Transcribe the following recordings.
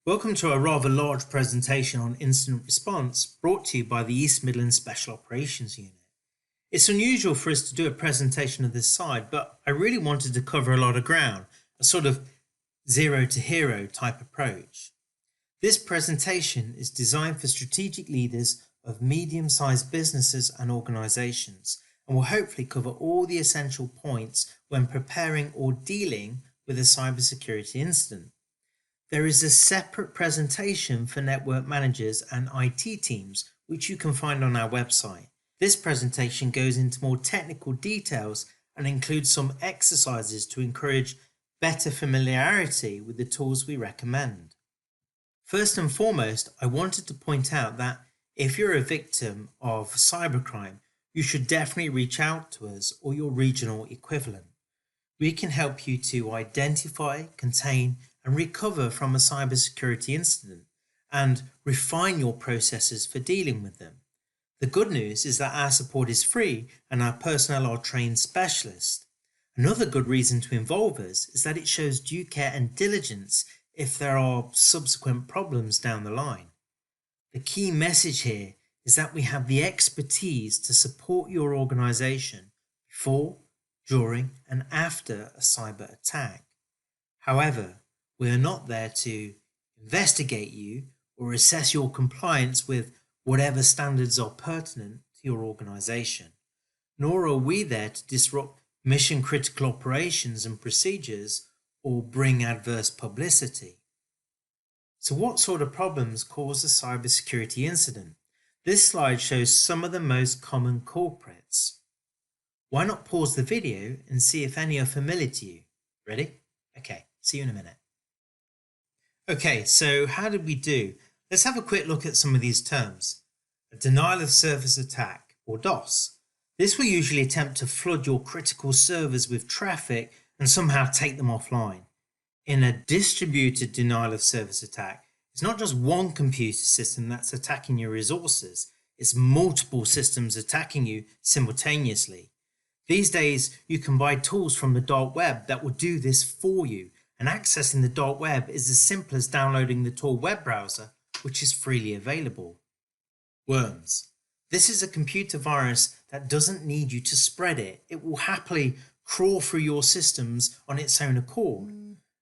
Welcome to a rather large presentation on incident response brought to you by the East Midlands Special Operations Unit. It's unusual for us to do a presentation of this side, but I really wanted to cover a lot of ground, a sort of zero to hero type approach. This presentation is designed for strategic leaders of medium-sized businesses and organisations and will hopefully cover all the essential points when preparing or dealing with a cybersecurity incident. There is a separate presentation for network managers and IT teams, which you can find on our website. This presentation goes into more technical details and includes some exercises to encourage better familiarity with the tools we recommend. First and foremost, I wanted to point out that if you're a victim of cybercrime, you should definitely reach out to us or your regional equivalent. We can help you to identify, contain, and recover from a cybersecurity incident and refine your processes for dealing with them. The good news is that our support is free and our personnel are trained specialists. Another good reason to involve us is that it shows due care and diligence if there are subsequent problems down the line. The key message here is that we have the expertise to support your organisation before, during, and after a cyber attack. However, we are not there to investigate you or assess your compliance with whatever standards are pertinent to your organisation, nor are we there to disrupt mission-critical operations and procedures or bring adverse publicity. So what sort of problems cause a cybersecurity incident? This slide shows some of the most common culprits. Why not pause the video and see if any are familiar to you? Ready? Okay, see you in a minute. Okay, so how did we do? Let's have a quick look at some of these terms. A denial of service attack, or DOS. This will usually attempt to flood your critical servers with traffic and somehow take them offline. In a distributed denial of service attack, it's not just one computer system that's attacking your resources, it's multiple systems attacking you simultaneously. These days, you can buy tools from the dark web that will do this for you, and accessing the dark web is as simple as downloading the Tor web browser, which is freely available. Worms. This is a computer virus that doesn't need you to spread it. It will happily crawl through your systems on its own accord.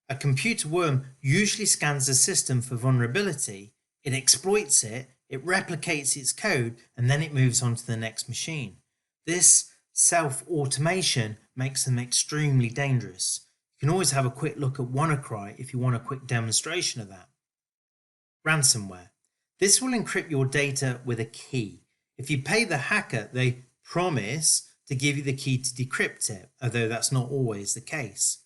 A computer worm usually scans the system for vulnerability, it exploits it, it replicates its code, and then it moves on to the next machine. This self-automation makes them extremely dangerous. You can always have a quick look at WannaCry if you want a quick demonstration of that. Ransomware. This will encrypt your data with a key. If you pay the hacker, they promise to give you the key to decrypt it, although that's not always the case.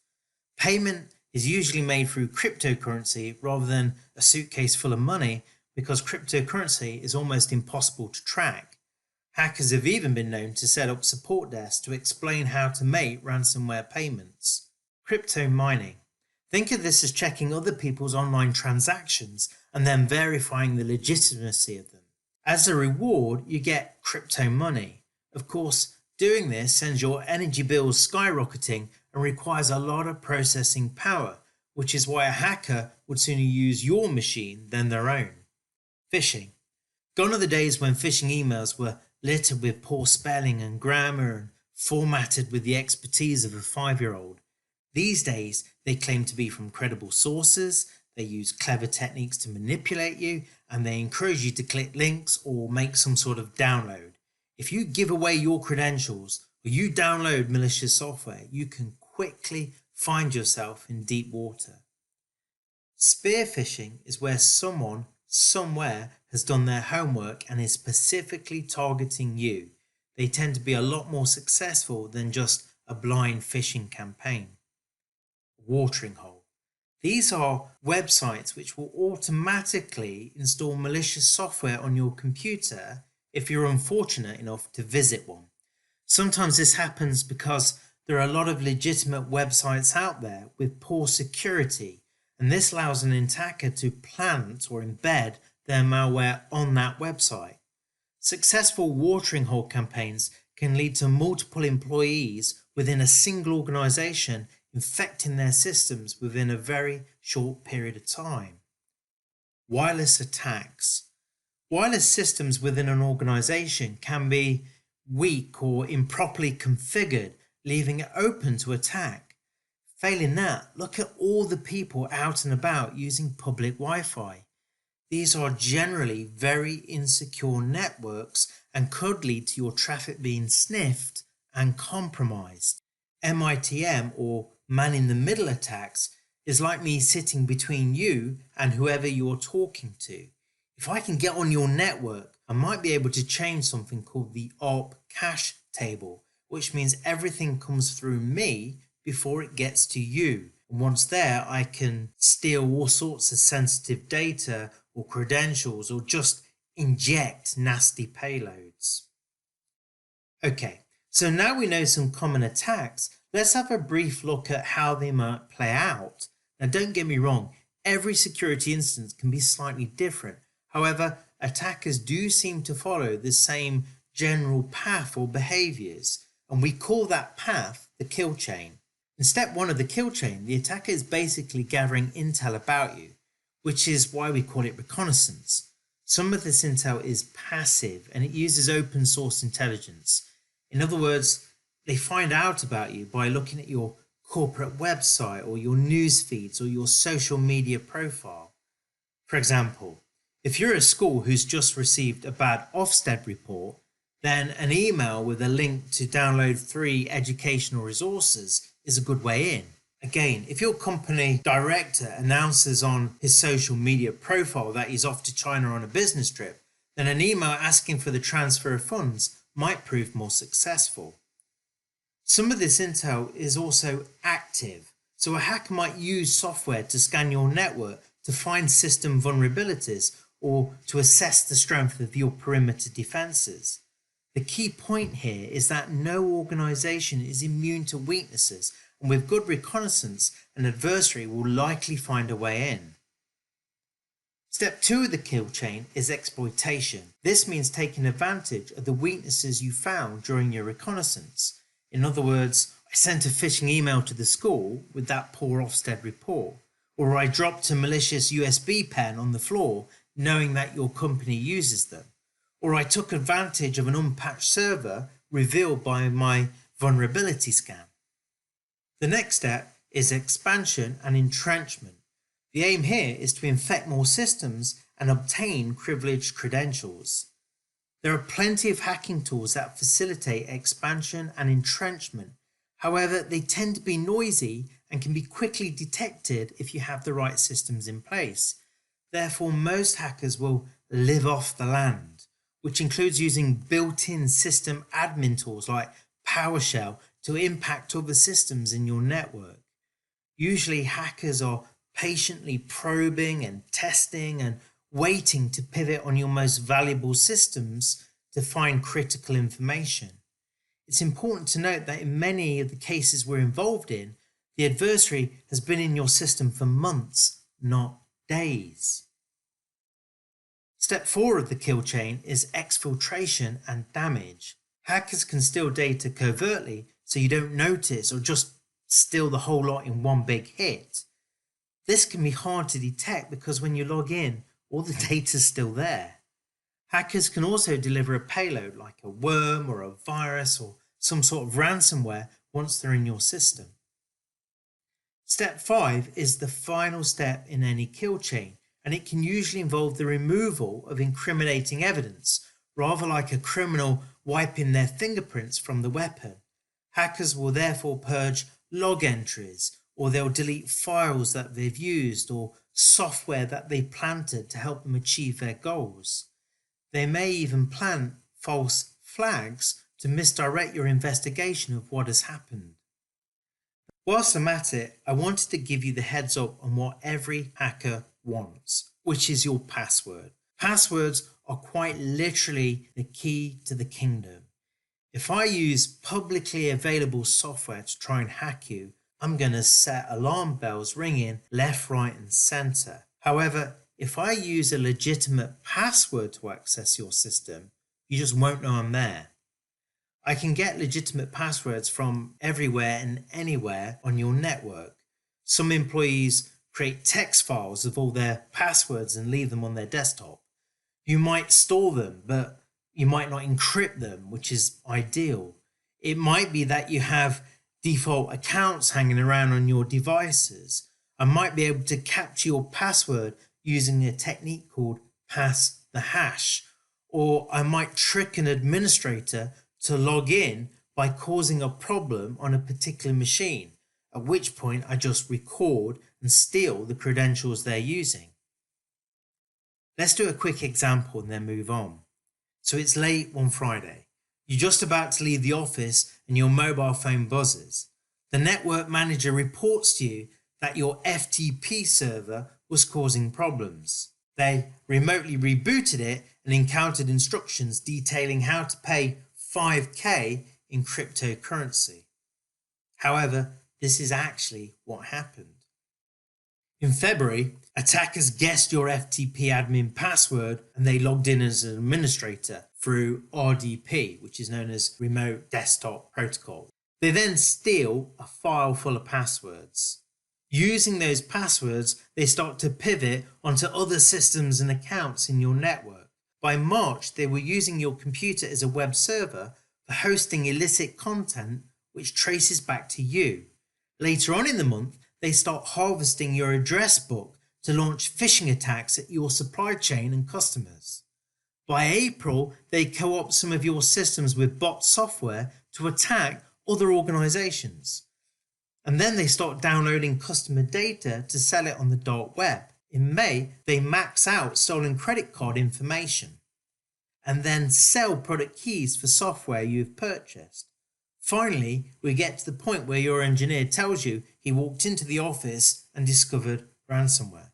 Payment is usually made through cryptocurrency rather than a suitcase full of money because cryptocurrency is almost impossible to track. Hackers have even been known to set up support desks to explain how to make ransomware payments. Crypto mining. Think of this as checking other people's online transactions and then verifying the legitimacy of them. As a reward, you get crypto money. Of course, doing this sends your energy bills skyrocketing and requires a lot of processing power, which is why a hacker would sooner use your machine than their own. Phishing. Gone are the days when phishing emails were littered with poor spelling and grammar and formatted with the expertise of a 5-year-old. These days, they claim to be from credible sources, they use clever techniques to manipulate you, and they encourage you to click links or make some sort of download. If you give away your credentials or you download malicious software, you can quickly find yourself in deep water. Spear phishing is where someone, somewhere, has done their homework and is specifically targeting you. They tend to be a lot more successful than just a blind phishing campaign. Watering hole. These are websites which will automatically install malicious software on your computer if you're unfortunate enough to visit one. Sometimes this happens because there are a lot of legitimate websites out there with poor security, and this allows an attacker to plant or embed their malware on that website. Successful watering hole campaigns can lead to multiple employees within a single organization infecting their systems within a very short period of time. Wireless attacks. Wireless systems within an organization can be weak or improperly configured, leaving it open to attack. Failing that, look at all the people out and about using public Wi-Fi. These are generally very insecure networks and could lead to your traffic being sniffed and compromised. MITM, or man-in-the-middle attacks, is like me sitting between you and whoever you're talking to. If I can get on your network, I might be able to change something called the ARP cache table, which means everything comes through me before it gets to you. And once there, I can steal all sorts of sensitive data or credentials or just inject nasty payloads. Okay, so now we know some common attacks, let's have a brief look at how they might play out. Now don't get me wrong, every security instance can be slightly different. However, attackers do seem to follow the same general path or behaviors, and we call that path the kill chain. In step 1 of the kill chain, the attacker is basically gathering intel about you, which is why we call it reconnaissance. Some of this intel is passive and it uses open source intelligence. In other words, they find out about you by looking at your corporate website or your news feeds or your social media profile. For example, if you're a school who's just received a bad Ofsted report, then an email with a link to download free educational resources is a good way in. Again, if your company director announces on his social media profile that he's off to China on a business trip, then an email asking for the transfer of funds might prove more successful. Some of this intel is also active, so a hacker might use software to scan your network to find system vulnerabilities or to assess the strength of your perimeter defenses. The key point here is that no organization is immune to weaknesses, and with good reconnaissance, an adversary will likely find a way in. Step 2 of the kill chain is exploitation. This means taking advantage of the weaknesses you found during your reconnaissance. In other words, I sent a phishing email to the school with that poor Ofsted report, or I dropped a malicious USB pen on the floor knowing that your company uses them, or I took advantage of an unpatched server revealed by my vulnerability scan. The next step is expansion and entrenchment. The aim here is to infect more systems and obtain privileged credentials. There are plenty of hacking tools that facilitate expansion and entrenchment. However, they tend to be noisy and can be quickly detected if you have the right systems in place. Therefore, most hackers will live off the land, which includes using built-in system admin tools like PowerShell to impact other systems in your network. Usually, hackers are patiently probing and testing and waiting to pivot on your most valuable systems to find critical information. It's important to note that in many of the cases we're involved in, the adversary has been in your system for months, not days. Step 4 of the kill chain is exfiltration and damage. Hackers can steal data covertly so you don't notice or just steal the whole lot in one big hit. This can be hard to detect because when you log in, all the data's still there. Hackers can also deliver a payload like a worm or a virus or some sort of ransomware once they're in your system. Step 5 is the final step in any kill chain, and it can usually involve the removal of incriminating evidence, rather like a criminal wiping their fingerprints from the weapon. Hackers will therefore purge log entries, or they'll delete files that they've used or software that they planted to help them achieve their goals. They may even plant false flags to misdirect your investigation of what has happened. Whilst I'm at it, I wanted to give you the heads up on what every hacker wants, which is your password. Passwords are quite literally the key to the kingdom. If I use publicly available software to try and hack you, I'm going to set alarm bells ringing left, right and center. However, if I use a legitimate password to access your system, you just won't know I'm there. I can get legitimate passwords from everywhere and anywhere on your network. Some employees create text files of all their passwords and leave them on their desktop. You might store them, but you might not encrypt them, which is ideal. It might be that you have default accounts hanging around on your devices. I might be able to capture your password using a technique called pass the hash, or I might trick an administrator to log in by causing a problem on a particular machine, at which point I just record and steal the credentials they're using. Let's do a quick example and then move on. So it's late one Friday. You're just about to leave the office and your mobile phone buzzes. The network manager reports to you that your FTP server was causing problems. They remotely rebooted it and encountered instructions detailing how to pay $5,000 in cryptocurrency. However, this is actually what happened. In February, attackers guessed your FTP admin password and they logged in as an administrator through RDP, which is known as Remote Desktop Protocol. They then steal a file full of passwords. Using those passwords, they start to pivot onto other systems and accounts in your network. By March, they were using your computer as a web server for hosting illicit content which traces back to you. Later on in the month, they start harvesting your address book to launch phishing attacks at your supply chain and customers. By April, they co-opt some of your systems with bot software to attack other organizations. And then they start downloading customer data to sell it on the dark web. In May, they max out stolen credit card information and then sell product keys for software you've purchased. Finally, we get to the point where your engineer tells you he walked into the office and discovered ransomware.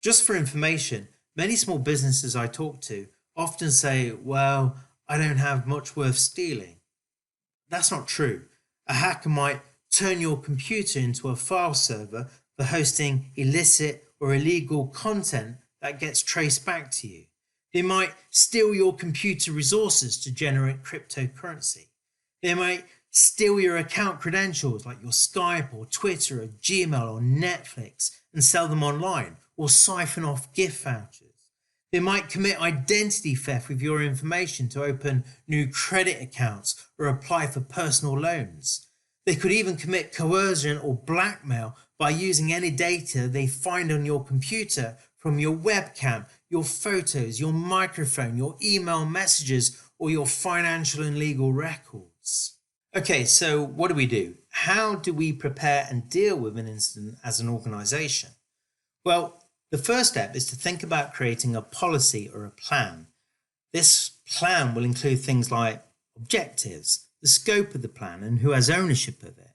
Just for information, many small businesses I talk to often say, well, I don't have much worth stealing. That's not true. A hacker might turn your computer into a file server for hosting illicit or illegal content that gets traced back to you. They might steal your computer resources to generate cryptocurrency. They might steal your account credentials like your Skype or Twitter or Gmail or Netflix and sell them online, or siphon off gift vouchers. They might commit identity theft with your information to open new credit accounts or apply for personal loans. They could even commit coercion or blackmail by using any data they find on your computer, from your webcam, your photos, your microphone, your email messages, or your financial and legal records. Okay, so what do? How do we prepare and deal with an incident as an organization? Well, the first step is to think about creating a policy or a plan. This plan will include things like objectives, the scope of the plan, and who has ownership of it.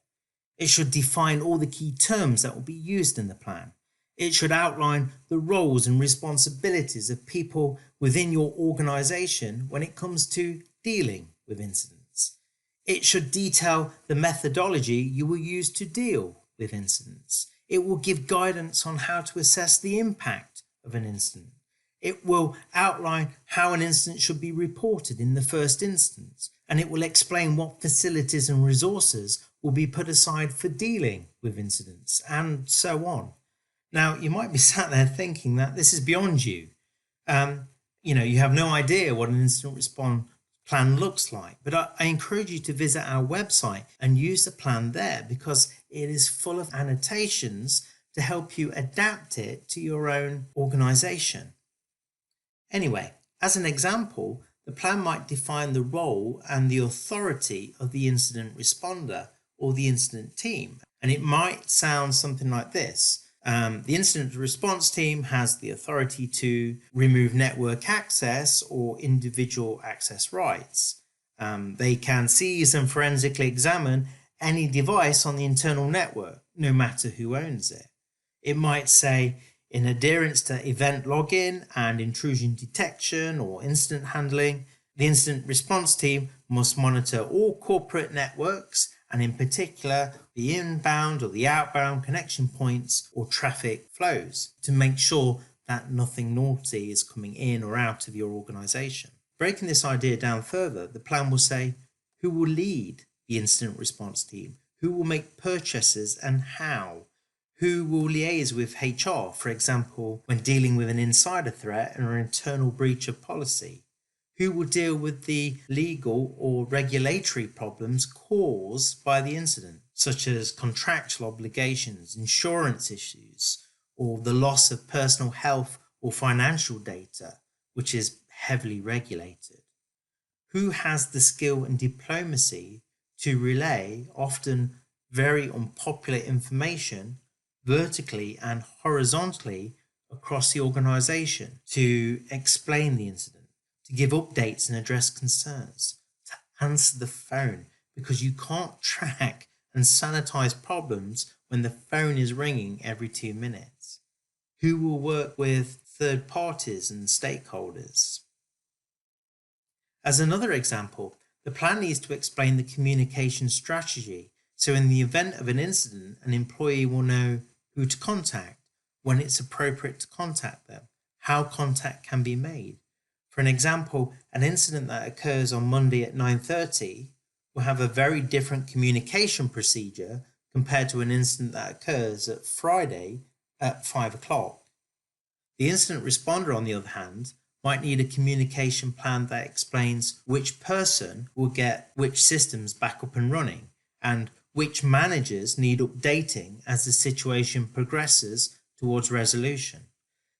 It should define all the key terms that will be used in the plan. It should outline the roles and responsibilities of people within your organization when it comes to dealing with incidents. It should detail the methodology you will use to deal with incidents. It will give guidance on how to assess the impact of an incident. It will outline how an incident should be reported in the first instance, and it will explain what facilities and resources will be put aside for dealing with incidents, and so on. Now, you might be sat there thinking that this is beyond you. You have no idea what an incident response plan looks like, but I encourage you to visit our website and use the plan there, because it is full of annotations to help you adapt it to your own organization. Anyway, as an example, the plan might define the role and the authority of the incident responder or the incident team, and it might sound something like this. The incident response team has the authority to remove network access or individual access rights. They can seize and forensically examine any device on the internal network, no matter who owns it. It might say, in adherence to event login and intrusion detection or incident handling, the incident response team must monitor all corporate networks, and in particular the inbound or the outbound connection points or traffic flows, to make sure that nothing naughty is coming in or out of your organization. Breaking this idea down further, the plan will say who will lead the incident response team, who will make purchases and how, Who will liaise with HR, for example, when dealing with an insider threat or an internal breach of policy? Who will deal with the legal or regulatory problems caused by the incident, such as contractual obligations, insurance issues, or the loss of personal health or financial data, which is heavily regulated? Who has the skill and diplomacy to relay often very unpopular information vertically and horizontally across the organization, to explain the incident, to give updates and address concerns, to answer the phone, because you can't track and sanitize problems when the phone is ringing every 2 minutes? Who will work with third parties and stakeholders? As another example, the plan needs to explain the communication strategy, so in the event of an incident, an employee will know who to contact, when it's appropriate to contact them, how contact can be made. For an example, an incident that occurs on Monday at 9:30 will have a very different communication procedure compared to an incident that occurs at Friday at 5 o'clock. The incident responder, on the other hand, might need a communication plan that explains which person will get which systems back up and running, and which managers need updating as the situation progresses towards resolution.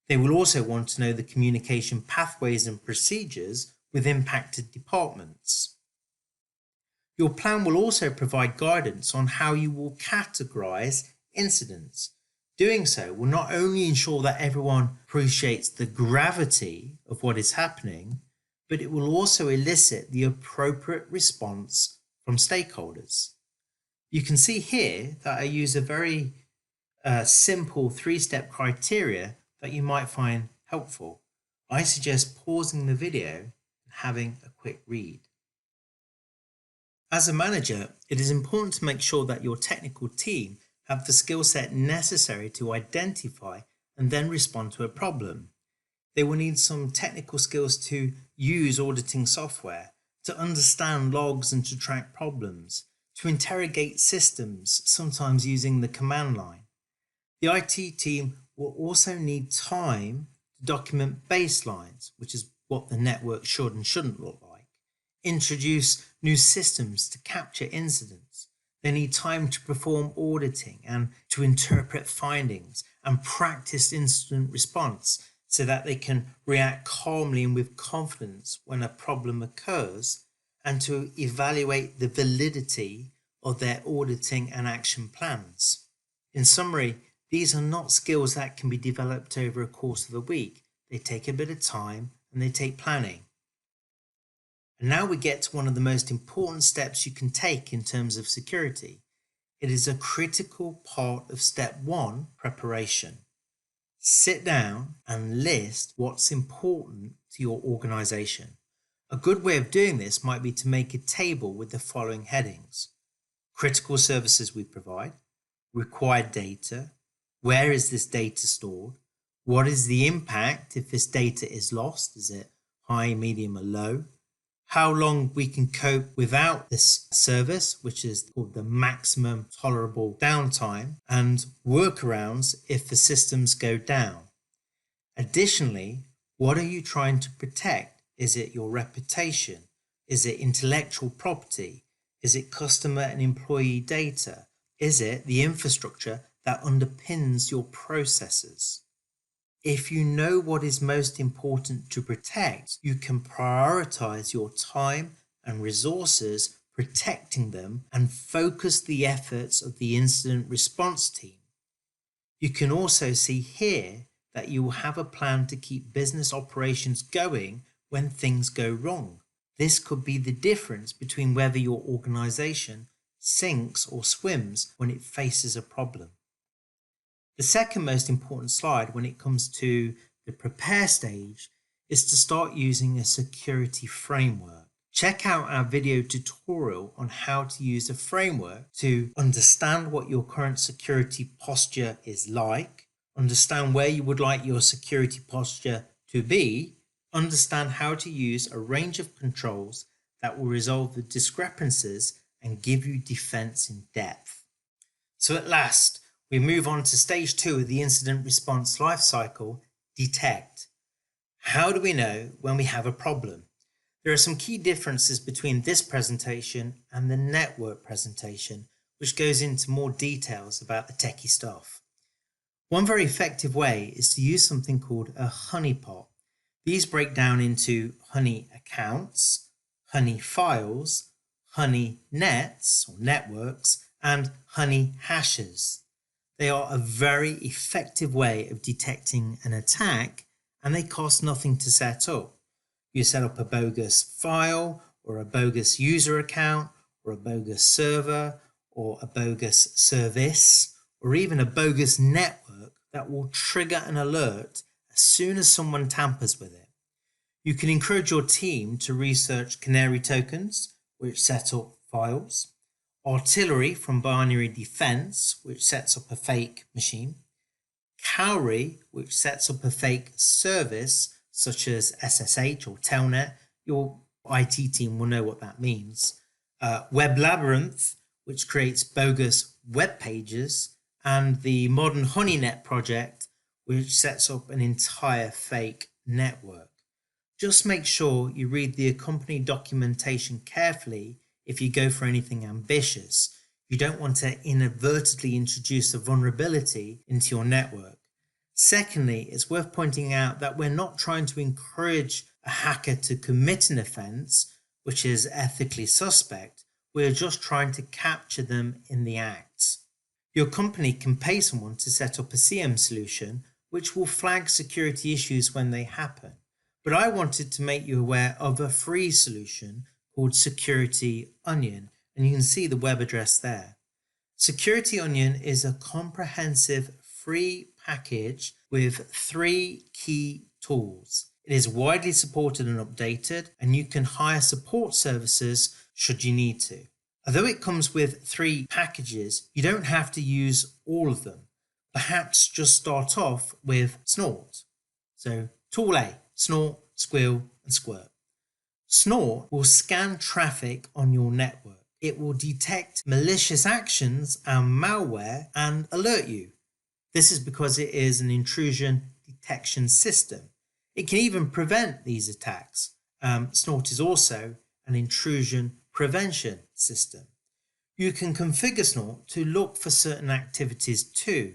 They will also want to know the communication pathways and procedures with impacted departments. Your plan will also provide guidance on how you will categorize incidents. Doing so will not only ensure that everyone appreciates the gravity of what is happening, but it will also elicit the appropriate response from stakeholders. You can see here that I use a very simple 3-step criteria that you might find helpful. I suggest pausing the video and having a quick read. As a manager, it is important to make sure that your technical team have the skill set necessary to identify and then respond to a problem. They will need some technical skills to use auditing software, to understand logs and to track problems, to interrogate systems, sometimes using the command line. The IT team will also need time to document baselines, which is what the network should and shouldn't look like, introduce new systems to capture incidents. They need time to perform auditing and to interpret findings and practice incident response so that they can react calmly and with confidence when a problem occurs, and to evaluate the validity of their auditing and action plans. In summary, these are not skills that can be developed over a course of a week. They take a bit of time and they take planning. And now we get to one of the most important steps you can take in terms of security. It is a critical part of step 1, preparation. Sit down and list what's important to your organization. A good way of doing this might be to make a table with the following headings: critical services we provide, required data, where is this data stored, what is the impact if this data is lost, is it high, medium or low, how long we can cope without this service, which is called the maximum tolerable downtime, and workarounds if the systems go down. Additionally, what are you trying to protect? Is it your reputation? Is it intellectual property? Is it customer and employee data? Is it the infrastructure that underpins your processes? If you know what is most important to protect, you can prioritize your time and resources protecting them and focus the efforts of the incident response team. You can also see here that you will have a plan to keep business operations going when things go wrong. This could be the difference between whether your organization sinks or swims when it faces a problem. The second most important slide when it comes to the prepare stage is to start using a security framework. Check out our video tutorial on how to use a framework to understand what your current security posture is like, understand where you would like your security posture to be, understand how to use a range of controls that will resolve the discrepancies and give you defense in depth. So at last, We move on to stage 2 of the incident response lifecycle, detect. How do we know when we have a problem? There are some key differences between this presentation and the network presentation, which goes into more details about the techie stuff. One very effective way is to use something called a honeypot. These break down into honey accounts, honey files, honey nets or networks, and honey hashes. They are a very effective way of detecting an attack, and they cost nothing to set up. You set up a bogus file or a bogus user account or a bogus server or a bogus service or even a bogus network that will trigger an alert as soon as someone tampers with it. You can encourage your team to research canary tokens, which set up files, artillery from binary defense, which sets up a fake machine, cowrie, which sets up a fake service such as SSH or Telnet. Your IT team will know what that means. Web Labyrinth, which creates bogus web pages, and the modern HoneyNet project, which sets up an entire fake network. Just make sure you read the accompanying documentation carefully if you go for anything ambitious. You don't want to inadvertently introduce a vulnerability into your network. Secondly, it's worth pointing out that we're not trying to encourage a hacker to commit an offense, which is ethically suspect. We're just trying to capture them in the act. Your company can pay someone to set up a CM solution, which will flag security issues when they happen. But I wanted to make you aware of a free solution called Security Onion, and you can see the web address there. Security Onion is a comprehensive free package with 3 key tools. It is widely supported and updated, and you can hire support services should you need to. Although it comes with 3 packages, you don't have to use all of them. Perhaps just start off with Snort. So tool A, Snort, Squeal and Squirt. Snort will scan traffic on your network. It will detect malicious actions and malware and alert you. This is because it is an intrusion detection system. It can even prevent these attacks. Snort is also an intrusion prevention system. You can configure Snort to look for certain activities too.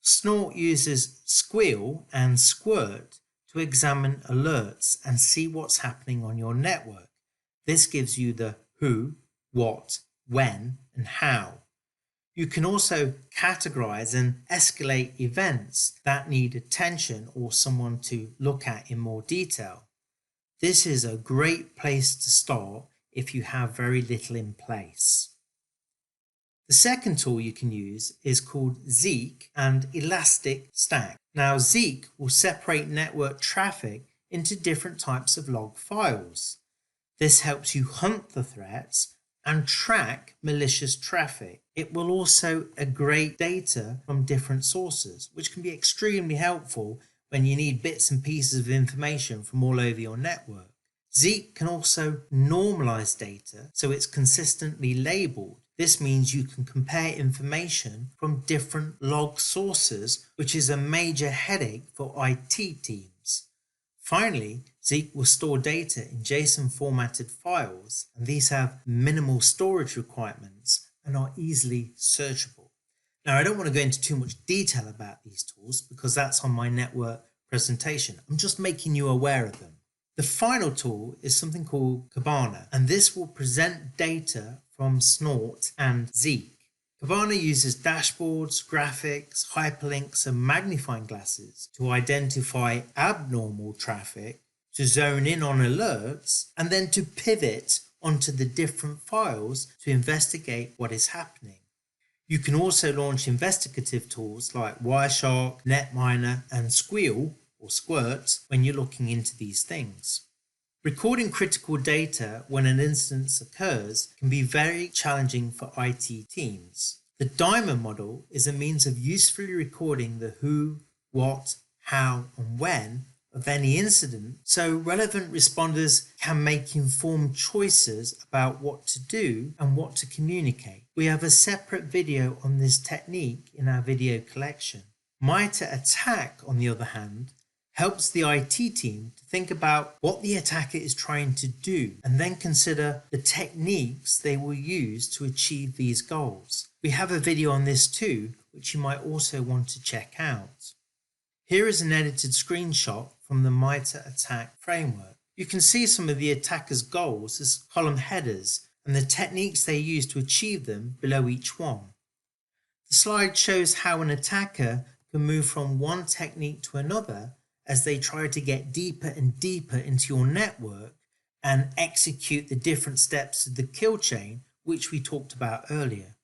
Snort uses Squeal and Squirt to examine alerts and see what's happening on your network. This gives you the who, what, when, and how. You can also categorize and escalate events that need attention or someone to look at in more detail. This is a great place to start if you have very little in place. The second tool you can use is called Zeek and Elastic Stack. Now Zeek will separate network traffic into different types of log files. This helps you hunt the threats and track malicious traffic. It will also aggregate data from different sources, which can be extremely helpful when you need bits and pieces of information from all over your network. Zeek can also normalize data so it's consistently labeled. This means you can compare information from different log sources, which is a major headache for IT teams. Finally, Zeek will store data in JSON formatted files, and these have minimal storage requirements and are easily searchable. Now, I don't want to go into too much detail about these tools because that's on my network presentation. I'm just making you aware of them. The final tool is something called Kibana, and this will present data from Snort and Zeek. Kibana uses dashboards, graphics, hyperlinks, and magnifying glasses to identify abnormal traffic, to zone in on alerts, and then to pivot onto the different files to investigate what is happening. You can also launch investigative tools like Wireshark, Netminer, and Squeal or Squirt when you're looking into these things. Recording critical data when an incident occurs can be very challenging for IT teams. The diamond model is a means of usefully recording the who, what, how, and when of any incident so relevant responders can make informed choices about what to do and what to communicate. We have a separate video on this technique in our video collection. MITRE ATT&CK, on the other hand, helps the IT team to think about what the attacker is trying to do and then consider the techniques they will use to achieve these goals. We have a video on this too, which you might also want to check out. Here is an edited screenshot from the MITRE ATT&CK framework. You can see some of the attacker's goals as column headers and the techniques they use to achieve them below each one. The slide shows how an attacker can move from one technique to another as they try to get deeper and deeper into your network and execute the different steps of the kill chain, which we talked about earlier.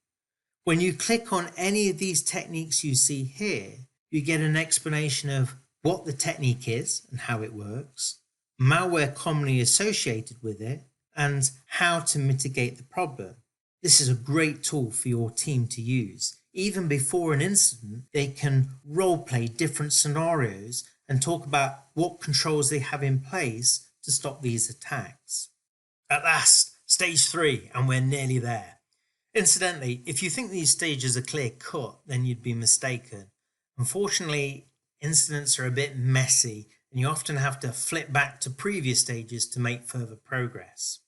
When you click on any of these techniques you see here, you get an explanation of what the technique is and how it works, malware commonly associated with it, and how to mitigate the problem. This is a great tool for your team to use. Even before an incident, they can role-play different scenarios and talk about what controls they have in place to stop these attacks. At last, stage 3, and we're nearly there. Incidentally, if you think these stages are clear-cut, then you'd be mistaken. Unfortunately, incidents are a bit messy, and you often have to flip back to previous stages to make further progress.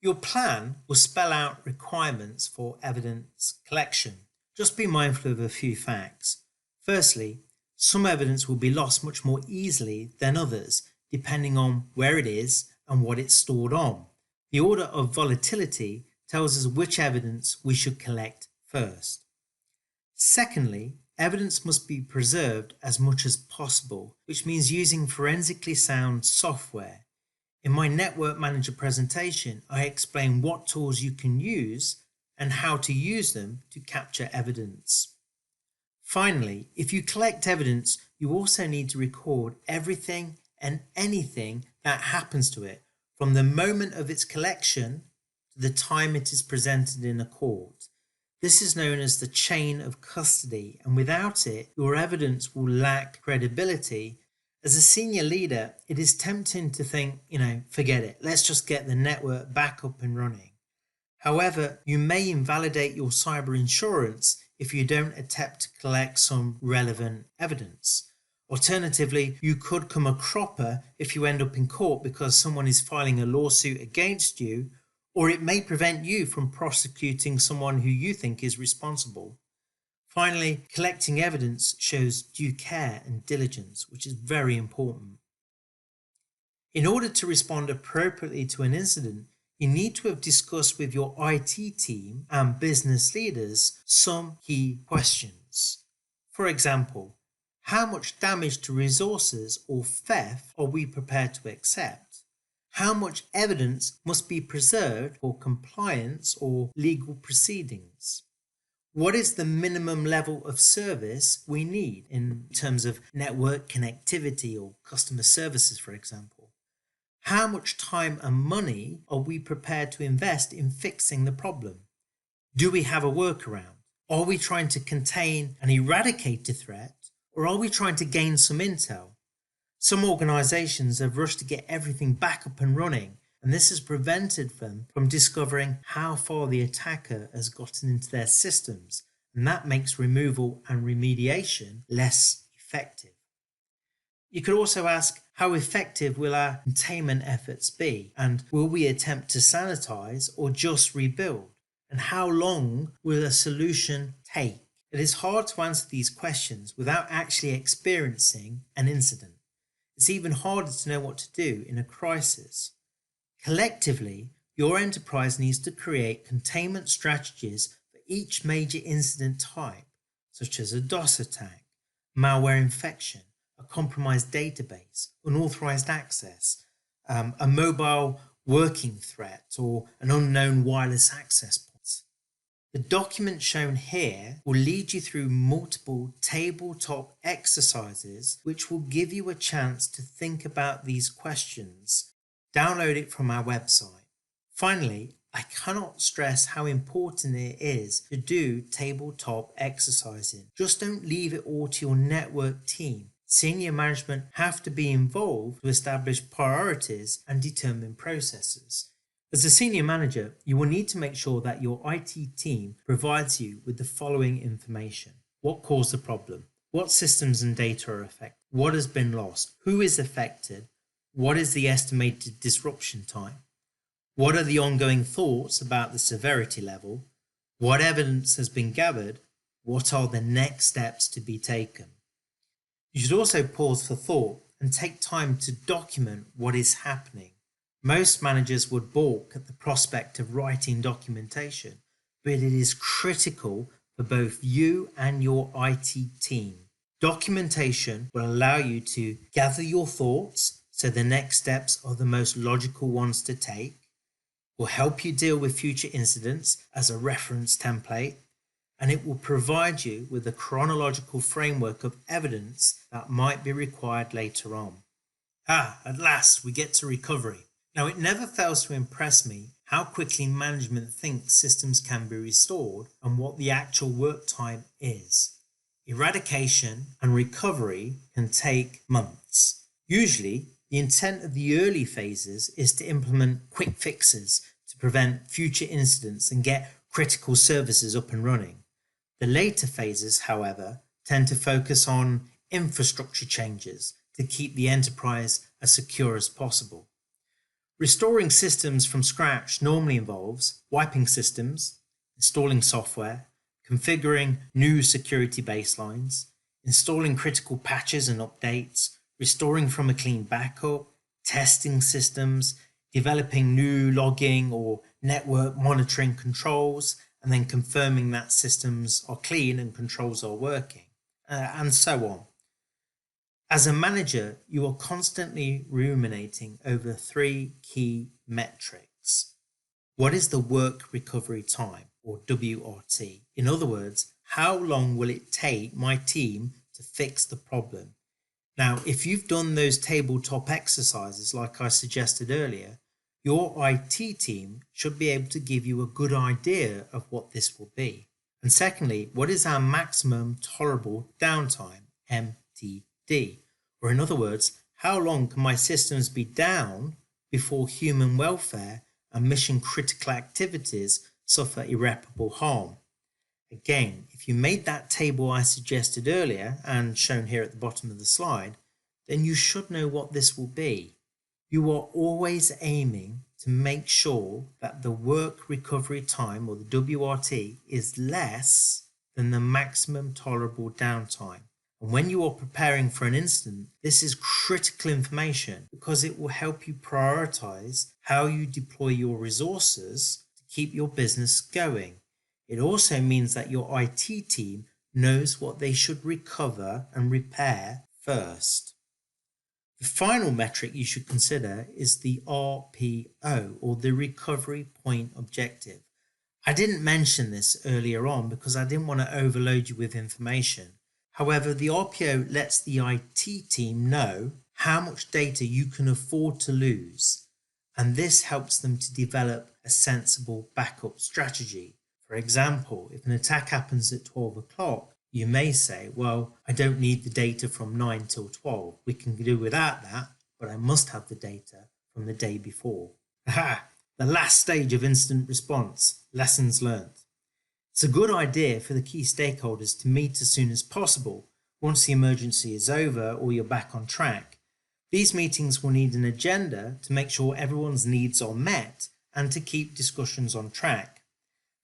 Your plan will spell out requirements for evidence collection. Just be mindful of a few facts. Firstly, some evidence will be lost much more easily than others, depending on where it is and what it's stored on. The order of volatility tells us which evidence we should collect first. Secondly, evidence must be preserved as much as possible, which means using forensically sound software. In my Network Manager presentation, I explain what tools you can use and how to use them to capture evidence. Finally, if you collect evidence, you also need to record everything and anything that happens to it, from the moment of its collection to the time it is presented in a court. This is known as the chain of custody, and without it, your evidence will lack credibility. As a senior leader, it is tempting to think, forget it, let's just get the network back up and running. However, you may invalidate your cyber insurance if you don't attempt to collect some relevant evidence. Alternatively, you could come a cropper if you end up in court because someone is filing a lawsuit against you, or it may prevent you from prosecuting someone who you think is responsible. Finally, collecting evidence shows due care and diligence, which is very important. In order to respond appropriately to an incident, you need to have discussed with your IT team and business leaders some key questions. For example, how much damage to resources or theft are we prepared to accept? How much evidence must be preserved for compliance or legal proceedings? What is the minimum level of service we need in terms of network connectivity or customer services, for example? How much time and money are we prepared to invest in fixing the problem? Do we have a workaround? Are we trying to contain and eradicate the threat, or are we trying to gain some intel? Some organizations have rushed to get everything back up and running, and this has prevented them from discovering how far the attacker has gotten into their systems, and that makes removal and remediation less effective. You could also ask, how effective will our containment efforts be? And will we attempt to sanitize or just rebuild? And how long will a solution take? It is hard to answer these questions without actually experiencing an incident. It's even harder to know what to do in a crisis. Collectively, your enterprise needs to create containment strategies for each major incident type, such as a DOS attack, malware infection, a compromised database, unauthorized access, a mobile working threat, or an unknown wireless access point. The document shown here will lead you through multiple tabletop exercises which will give you a chance to think about these questions. Download it from our website. Finally, I cannot stress how important it is to do tabletop exercising. Just don't leave it all to your network team. Senior management have to be involved to establish priorities and determine processes. As a senior manager, you will need to make sure that your IT team provides you with the following information. What caused the problem? What systems and data are affected? What has been lost? Who is affected? What is the estimated disruption time? What are the ongoing thoughts about the severity level? What evidence has been gathered? What are the next steps to be taken? You should also pause for thought and take time to document what is happening. Most managers would balk at the prospect of writing documentation, but it is critical for both you and your IT team. Documentation will allow you to gather your thoughts, so the next steps are the most logical ones to take, will help you deal with future incidents as a reference template, and it will provide you with a chronological framework of evidence that might be required later on. At last we get to recovery. Now, it never fails to impress me how quickly management thinks systems can be restored and what the actual work time is. Eradication and recovery can take months. Usually, the intent of the early phases is to implement quick fixes to prevent future incidents and get critical services up and running. The later phases, however, tend to focus on infrastructure changes to keep the enterprise as secure as possible. Restoring systems from scratch normally involves wiping systems, installing software, configuring new security baselines, installing critical patches and updates, restoring from a clean backup, testing systems, developing new logging or network monitoring controls, and then confirming that systems are clean and controls are working, and so on. As a manager, you are constantly ruminating over 3 key metrics. What is the work recovery time, or WRT? In other words, how long will it take my team to fix the problem? Now, if you've done those tabletop exercises like I suggested earlier, your IT team should be able to give you a good idea of what this will be. And secondly, what is our maximum tolerable downtime, MTD? Or in other words, how long can my systems be down before human welfare and mission critical activities suffer irreparable harm? Again, if you made that table I suggested earlier and shown here at the bottom of the slide, then you should know what this will be. You are always aiming to make sure that the work recovery time, or the WRT, is less than the maximum tolerable downtime. And when you are preparing for an incident, this is critical information because it will help you prioritize how you deploy your resources to keep your business going. It also means that your IT team knows what they should recover and repair first. The final metric you should consider is the RPO, or the Recovery Point Objective. I didn't mention this earlier on because I didn't want to overload you with information. However, the RPO lets the IT team know how much data you can afford to lose, and this helps them to develop a sensible backup strategy. For example, if an attack happens at 12 o'clock, you may say, well, I don't need the data from 9 till 12. We can do without that, but I must have the data from the day before. Aha! The last stage of incident response, lessons learned. It's a good idea for the key stakeholders to meet as soon as possible once the emergency is over or you're back on track. These meetings will need an agenda to make sure everyone's needs are met and to keep discussions on track.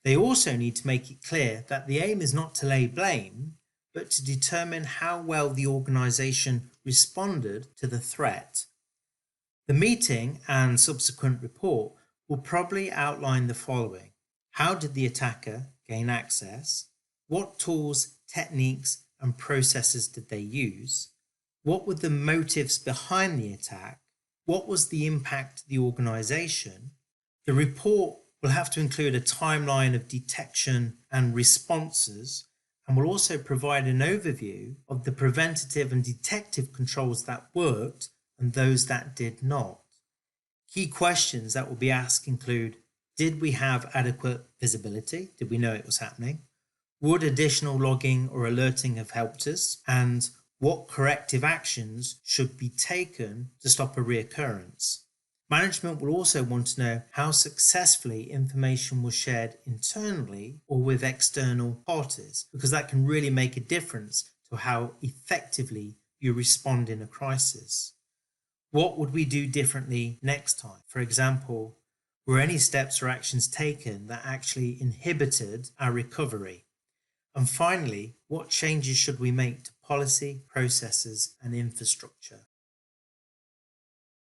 They also need to make it clear that the aim is not to lay blame, but to determine how well the organisation responded to the threat. The meeting and subsequent report will probably outline the following. How did the attacker gain access? What tools, techniques, and processes did they use? What were the motives behind the attack? What was the impact to the organisation? The report will have to include a timeline of detection and responses, and will also provide an overview of the preventative and detective controls that worked and those that did not. Key questions that will be asked include: did we have adequate visibility? Did we know it was happening? Would additional logging or alerting have helped us? And What corrective actions should be taken to stop a reoccurrence? Management will also want to know how successfully information was shared internally or with external parties, because that can really make a difference to how effectively you respond in a crisis. What would we do differently next time? For example, were any steps or actions taken that actually inhibited our recovery? And finally, what changes should we make to policy, processes, and infrastructure?